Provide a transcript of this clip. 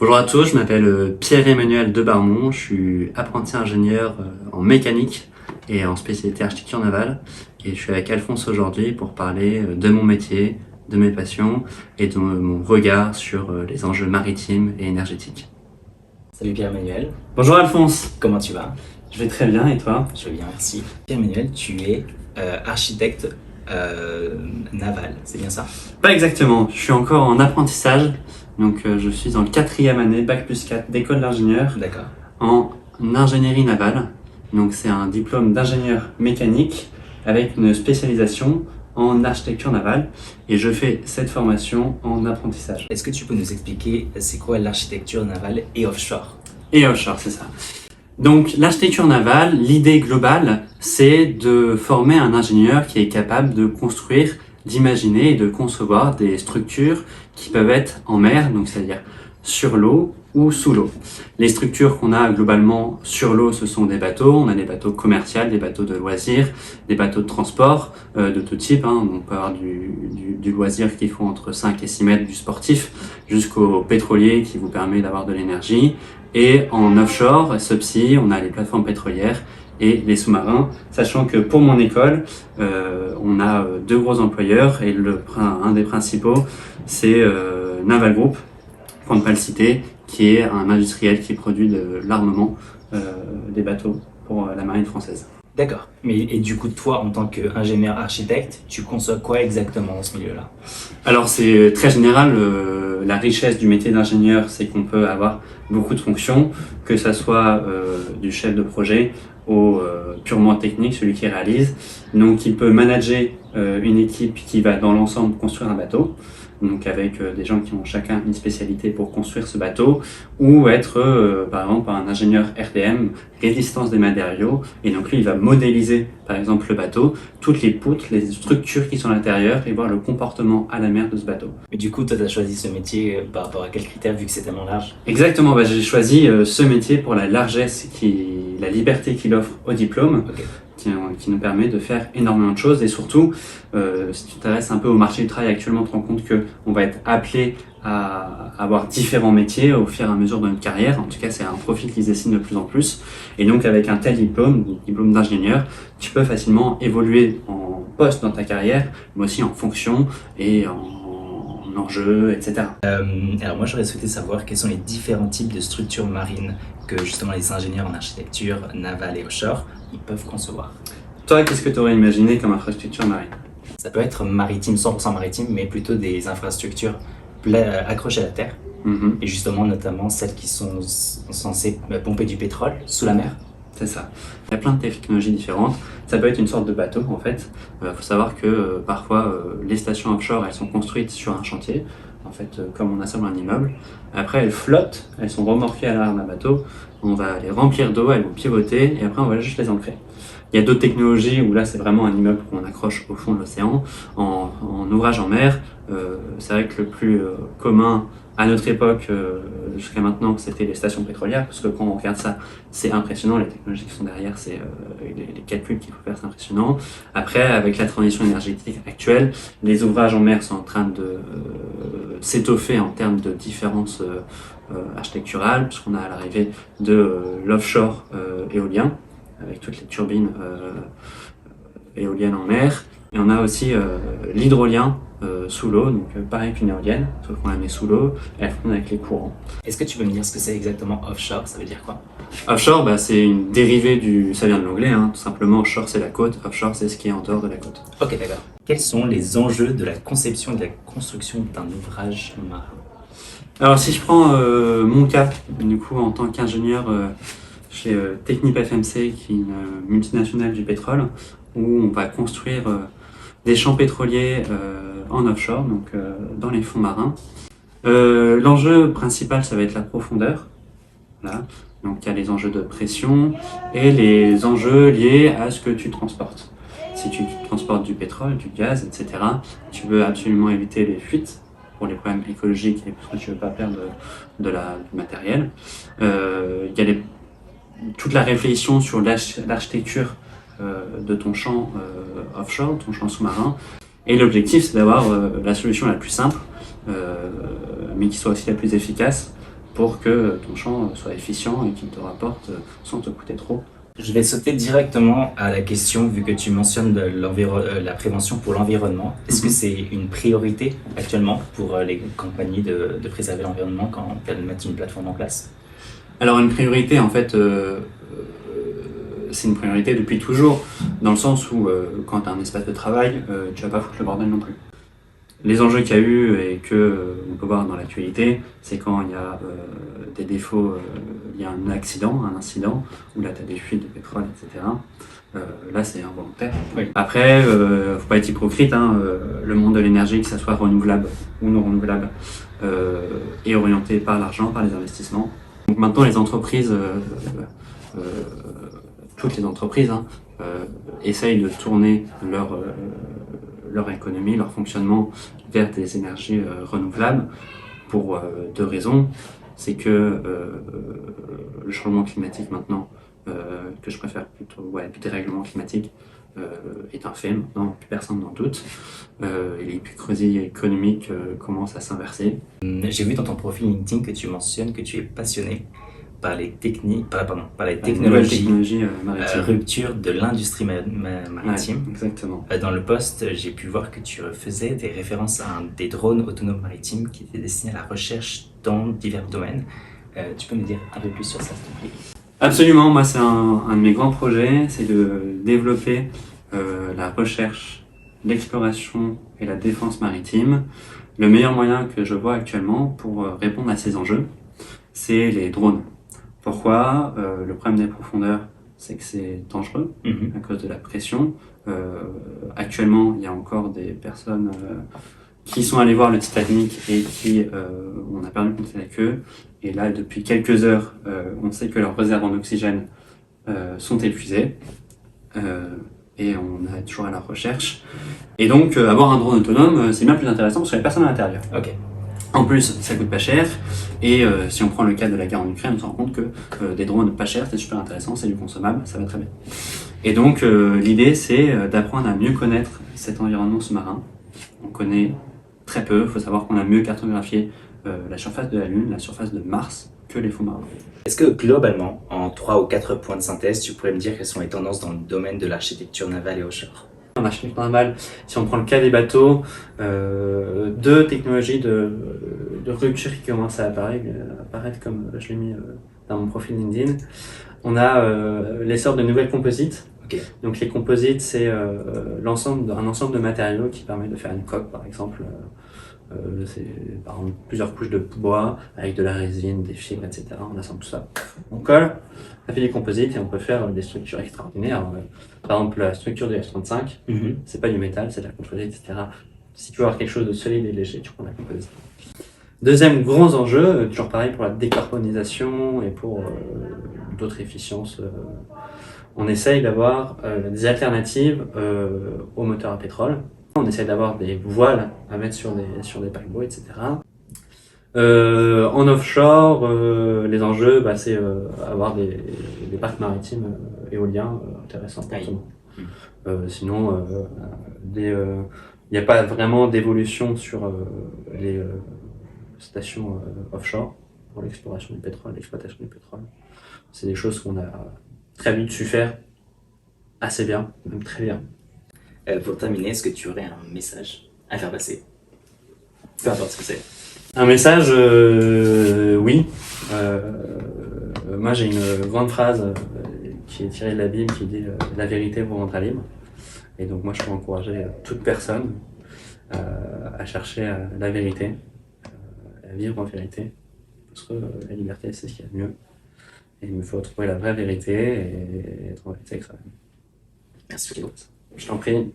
Bonjour à tous, je m'appelle Pierre-Emmanuel Debarmont, je suis apprenti ingénieur en mécanique et en spécialité architecture navale et je suis avec Alphonse aujourd'hui pour parler de mon métier, de mes passions et de mon regard sur les enjeux maritimes et énergétiques. Salut Pierre-Emmanuel, Bonjour Alphonse, comment tu vas? je vais très bien et toi? Je vais bien, merci. Pierre-Emmanuel, tu es architecte naval, c'est bien ça? Pas exactement, je suis encore en apprentissage, donc je suis en 4e année, Bac+4 d'école d'ingénieur D'accord. en ingénierie navale. Donc c'est un diplôme d'ingénieur mécanique avec une spécialisation en architecture navale et je fais cette formation en apprentissage. Est-ce que tu peux nous expliquer c'est quoi l'architecture navale et offshore? Et offshore, c'est ça. Donc l'architecture navale, l'idée globale, c'est de former un ingénieur qui est capable de construire, d'imaginer et de concevoir des structures qui peuvent être en mer, donc c'est-à-dire sur l'eau ou sous l'eau. Les structures qu'on a globalement sur l'eau, ce sont des bateaux. On a des bateaux commerciaux, des bateaux de loisirs, des bateaux de transport de tout type. On peut avoir du loisir qui font entre 5 et 6 mètres, du sportif, jusqu'au pétrolier qui vous permet d'avoir de l'énergie. Et en offshore, subsea, on a les plateformes pétrolières et les sous-marins, sachant que pour mon école, on a deux gros employeurs et un des principaux, c'est Naval Group, pour ne pas le citer, qui est un industriel qui produit de l'armement des bateaux pour la marine française. D'accord. Et du coup, toi, en tant qu'ingénieur architecte, tu conçois quoi exactement dans ce milieu-là? Alors c'est très général, la richesse du métier d'ingénieur, c'est qu'on peut avoir beaucoup de fonctions, que ça soit du chef de projet au purement technique, celui qui réalise. Donc il peut manager une équipe qui va dans l'ensemble construire un bateau, donc avec des gens qui ont chacun une spécialité pour construire ce bateau, ou être par exemple un ingénieur RDM, résistance des matériaux, et donc lui il va modéliser par exemple le bateau, toutes les poutres, les structures qui sont à l'intérieur, et voir le comportement à la mer de ce bateau. Mais du coup, toi, tu as choisi ce métier par rapport à quels critères, vu que c'est tellement large? Exactement, j'ai choisi ce métier pour la largesse, la liberté qu'il offre au diplôme, Ok. qui nous permet de faire énormément de choses et surtout, si tu t'intéresses un peu au marché du travail actuellement, tu te rends compte qu'on va être appelé à avoir différents métiers au fur et à mesure de notre carrière. En tout cas, c'est un profil qui se dessine de plus en plus. Et donc, avec un tel diplôme d'ingénieur, tu peux facilement évoluer en poste dans ta carrière, mais aussi en fonction et en enjeux, etc. Alors moi, j'aurais souhaité savoir quels sont les différents types de structures marines que justement les ingénieurs en architecture navale et offshore ils peuvent concevoir. Toi, qu'est-ce que tu aurais imaginé comme infrastructure marine? Ça peut être maritime, 100% maritime, mais plutôt des infrastructures accrochées à la terre. Et justement, notamment celles qui sont censées pomper du pétrole sous la mer. C'est ça. Il y a plein de technologies différentes. Ça peut être une sorte de bateau en fait. Faut savoir que parfois les stations offshore elles sont construites sur un chantier, en fait comme on assemble un immeuble. Après elles flottent, elles sont remorquées à l'arrière d'un bateau. On va les remplir d'eau, elles vont pivoter et après on va juste les ancrer. Il y a d'autres technologies où là c'est vraiment un immeuble qu'on accroche au fond de l'océan. En ouvrage en mer, c'est vrai que le plus commun à notre époque, jusqu'à maintenant, c'était les stations pétrolières, parce que quand on regarde ça, c'est impressionnant, les technologies qui sont derrière, c'est les calculs qu'il faut faire, c'est impressionnant. Après, avec la transition énergétique actuelle, les ouvrages en mer sont en train de s'étoffer en termes de différences architecturales, puisqu'on a à l'arrivée de l'offshore éolien, avec toutes les turbines éoliennes en mer. Et on a aussi l'hydrolien sous l'eau, donc pareil qu'une éolienne, sauf qu'on la met sous l'eau et elle fonctionne avec les courants. Est-ce que tu peux me dire ce que c'est exactement offshore? Ça veut dire quoi? Offshore, c'est une dérivée ça vient de l'anglais, tout simplement. Offshore, c'est la côte. Offshore, c'est ce qui est en dehors de la côte. Ok, d'accord. Quels sont les enjeux de la conception et de la construction d'un ouvrage marin? Alors, si je prends mon cas, du coup, en tant qu'ingénieur chez Technip FMC, qui est une multinationale du pétrole, où on va construire des champs pétroliers en offshore, donc dans les fonds marins. L'enjeu principal, ça va être la profondeur. Voilà. Donc il y a les enjeux de pression et les enjeux liés à ce que tu transportes. Si tu transportes du pétrole, du gaz, etc., tu veux absolument éviter les fuites pour les problèmes écologiques et parce que tu ne veux pas perdre du matériel. Il y a toute la réflexion sur l'architecture de ton champ offshore, ton champ sous-marin. Et l'objectif, c'est d'avoir la solution la plus simple, mais qui soit aussi la plus efficace pour que ton champ soit efficient et qu'il te rapporte sans te coûter trop. Je vais sauter directement à la question, vu que tu mentionnes la prévention pour l'environnement. Est-ce que c'est une priorité actuellement pour les compagnies de préserver l'environnement quand elles mettent une plateforme en place? Alors une priorité, en fait, c'est une priorité depuis toujours, dans le sens où quand tu as un espace de travail, tu vas pas foutre le bordel non plus. Les enjeux qu'il y a eu et que on peut voir dans l'actualité, c'est quand il y a des défauts, il y a un accident, un incident, où là tu as des fuites de pétrole, etc. Là c'est involontaire. Oui. Après, faut pas être hypocrite, hein, le monde de l'énergie, que ça soit renouvelable ou non renouvelable, est orienté par l'argent, par les investissements. Donc maintenant les entreprises, toutes les entreprises, hein, essayent de tourner leur économie, leur fonctionnement vers des énergies renouvelables pour deux raisons. C'est que le changement climatique maintenant, que je préfère plutôt le dérèglement climatique, est un fait maintenant, plus personne n'en doute. Et l'hypocrisie économique commence à s'inverser. J'ai vu dans ton profil LinkedIn que tu mentionnes que tu es passionné par les Nouvelles technologies, maritimes. rupture de l'industrie maritime. Ouais, exactement. Dans le post, j'ai pu voir que tu faisais des références à des drones autonomes maritimes qui étaient destinés à la recherche dans divers domaines. Tu peux me dire un peu plus sur ça, s'il te plaît? Absolument, moi c'est un de mes grands projets, c'est de développer la recherche, l'exploration et la défense maritime. Le meilleur moyen que je vois actuellement pour répondre à ces enjeux, c'est les drones. Pourquoi? Le problème des profondeurs, c'est que c'est dangereux à cause de la pression. Actuellement, il y a encore des personnes qui sont allées voir le Titanic et qui on a perdu de compter avec eux. Et là, depuis quelques heures, on sait que leurs réserves en oxygène sont épuisées. Et on est toujours à la recherche. Et donc, avoir un drone autonome, c'est bien plus intéressant parce qu'il n'y a personne à l'intérieur. Ok. En plus, ça coûte pas cher. Et si on prend le cas de la guerre en Ukraine, on se rend compte que des drones pas chers, c'est super intéressant, c'est du consommable, ça va très bien. Et donc, l'idée, c'est d'apprendre à mieux connaître cet environnement sous-marin. On connaît très peu. Il faut savoir qu'on a mieux cartographié la surface de la Lune, la surface de Mars, que les fonds marins. Est-ce que globalement, en 3 ou 4 points de synthèse, tu pourrais me dire quelles sont les tendances dans le domaine de l'architecture navale et offshore? En architecture navale, si on prend le cas des bateaux, deux technologies de rupture qui commencent à apparaître comme je l'ai mis dans mon profil LinkedIn. On a l'essor de nouvelles composites. Okay. Donc les composites, c'est un ensemble de matériaux qui permet de faire une coque, par exemple. C'est par exemple plusieurs couches de bois avec de la résine, des fibres, etc. On assemble tout ça, on colle, ça fait des composites et on peut faire des structures extraordinaires. Par exemple, la structure du F-35, c'est pas du métal, c'est de la composite, etc. Si tu veux avoir quelque chose de solide et léger, tu prends de la composite. Deuxième gros enjeu, toujours pareil pour la décarbonisation et pour d'autres efficiences, on essaye d'avoir des alternatives aux moteurs à pétrole. On essaie d'avoir des voiles à mettre sur des paquebots, etc. En offshore, les enjeux, c'est avoir des parcs maritimes éoliens intéressants pour tout le monde. Sinon, il n'y a pas vraiment d'évolution sur les stations offshore pour l'exploration du pétrole, l'exploitation du pétrole. C'est des choses qu'on a très vite su faire assez bien, même très bien. Pour terminer, est-ce que tu aurais un message à faire passer? Peu importe ce que c'est. Un message, oui. Moi j'ai une grande phrase qui est tirée de la Bible qui dit la vérité vous rendra libre. Et donc moi je peux encourager toute personne à chercher la vérité, à vivre en vérité. Parce que la liberté c'est ce qu'il y a de mieux. Et il me faut trouver la vraie vérité et être en vérité avec soi-même. Merci beaucoup. Je t'en prie.